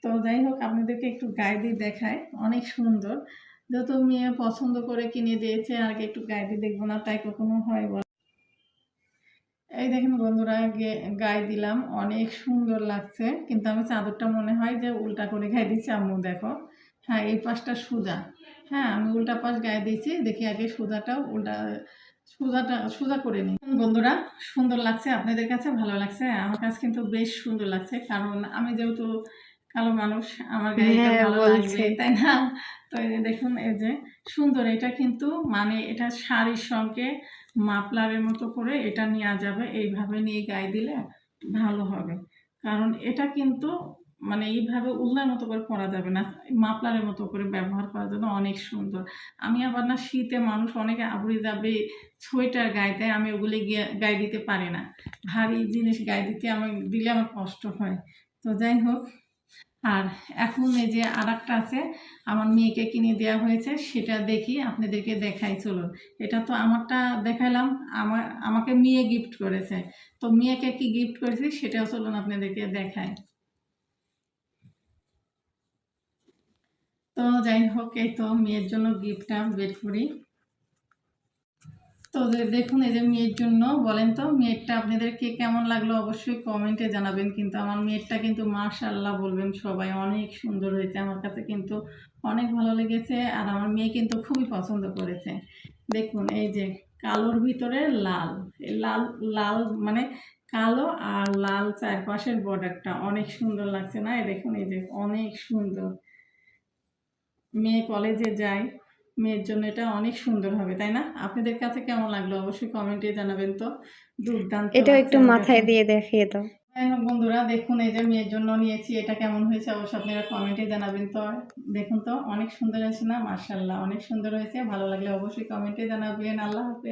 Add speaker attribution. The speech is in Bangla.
Speaker 1: তো যাই হোক আপনাদেরকে একটু গায়ে দিয়ে দেখায়, অনেক সুন্দর। যেহেতু মেয়ে পছন্দ করে কিনে দিয়েছে আর কি একটু গায়ে দিয়ে দেখবো না তাই কখনো হয় বল। এই দেখেন বন্ধুরা গায়ে দিলাম, অনেক সুন্দর লাগছে, কিন্তু আমি চাদরটা মনে হয় যে উল্টা করে গায়ে দিচ্ছি। আম্মু দেখো, হ্যাঁ এই পাশটা সোজা, হ্যাঁ আমি উল্টা পাশ গায়ে দিয়েছি, দেখি আগে সোজাটাও উল্টা সোজা করে নিই। বন্ধুরা সুন্দর লাগছে, আপনাদের কাছে ভালো লাগছে? আমার কাছে কিন্তু বেশ সুন্দর লাগছে, কারণ আমি যেহেতু কালো মানুষ, আমার গায়ে এটা
Speaker 2: হ্যাঁ
Speaker 1: ভালো লাগবে,
Speaker 2: বলছে।
Speaker 1: তাই না? তো এই যে দেখুন, এই যে সুন্দর, এটা কিন্তু মানে এটা শাড়ির সঙ্গে মাফলারের মতো করে এটা নেওয়া যাবে, এইভাবে নিয়ে গায়ে দিলে ভালো হবে। কারণ এটা কিন্তু মানে এইভাবে উলনার মতো করে পরা যাবে না, মাফলারের মতো করে ব্যবহার করার জন্য অনেক সুন্দর। আমি আবার না, শীতে মানুষ অনেকে আবড়ে যাবে সোয়েটার গায়ে দেয়, আমি ওগুলি গায়ে দিতে পারি না, ভারী জিনিস গায়ে দিতে আমার দিলে আমার কষ্ট হয়। তো যাই হোক, আর এখন এই যে আর একটা আছে, আমার মেয়েকে কিনে দেওয়া হয়েছে, সেটা দেখি আপনাদেরকে দেখাই, চলুন। এটা তো আমারটা দেখালাম, আমাকে মেয়ে গিফট করেছে, তো মেয়েকে কি গিফট করেছি সেটাও চলুন আপনাদেরকে দেখাই। তো যাই হোক, এই তো মেয়ের জন্য গিফটটা বের করি। তো দেখুন, এই যে মেয়ের জন্য, বলেন তো মেয়েরটা আপনাদেরকে কেমন লাগলো অবশ্যই কমেন্টে জানাবেন। কিন্তু আমার মেয়েরটা কিন্তু মাশাআল্লাহ বলবেন সবাই, অনেক সুন্দর হয়েছে, আমার কাছে কিন্তু অনেক ভালো লেগেছে, আর আমার মেয়ে কিন্তু খুবই পছন্দ করেছে। দেখুন এই যে কালোর ভিতরে লাল, এই লাল লাল মানে কালো আর লাল চারপাশের বর্ডারটা অনেক সুন্দর লাগছে না? দেখুন এই যে অনেক সুন্দর, মেয়ে কলেজে যায়, মেয়ের জন্য এটা অনেক সুন্দর হবে, তাই না? আপনাদের কাছে কেমন লাগলো অবশ্যই কমেন্টে জানাবেন তো। দুর্দান্ত
Speaker 2: এটাও
Speaker 1: লাগছে
Speaker 2: একটু
Speaker 1: আমার কাছে।
Speaker 2: মাথায় দিয়ে দেখিয়ে দাও।
Speaker 1: যাই হোক বন্ধুরা, দেখুন এই যে মেয়ের জন্য নিয়েছি, এটা কেমন হয়েছে অবশ্যই আপনারা কমেন্টে জানাবেন তো। দেখুন তো অনেক সুন্দর হয়েছে না? মাশাআল্লাহ অনেক সুন্দর হয়েছে, ভালো লাগলে অবশ্যই কমেন্টে জানাবেন। আল্লাহ হাফেজ।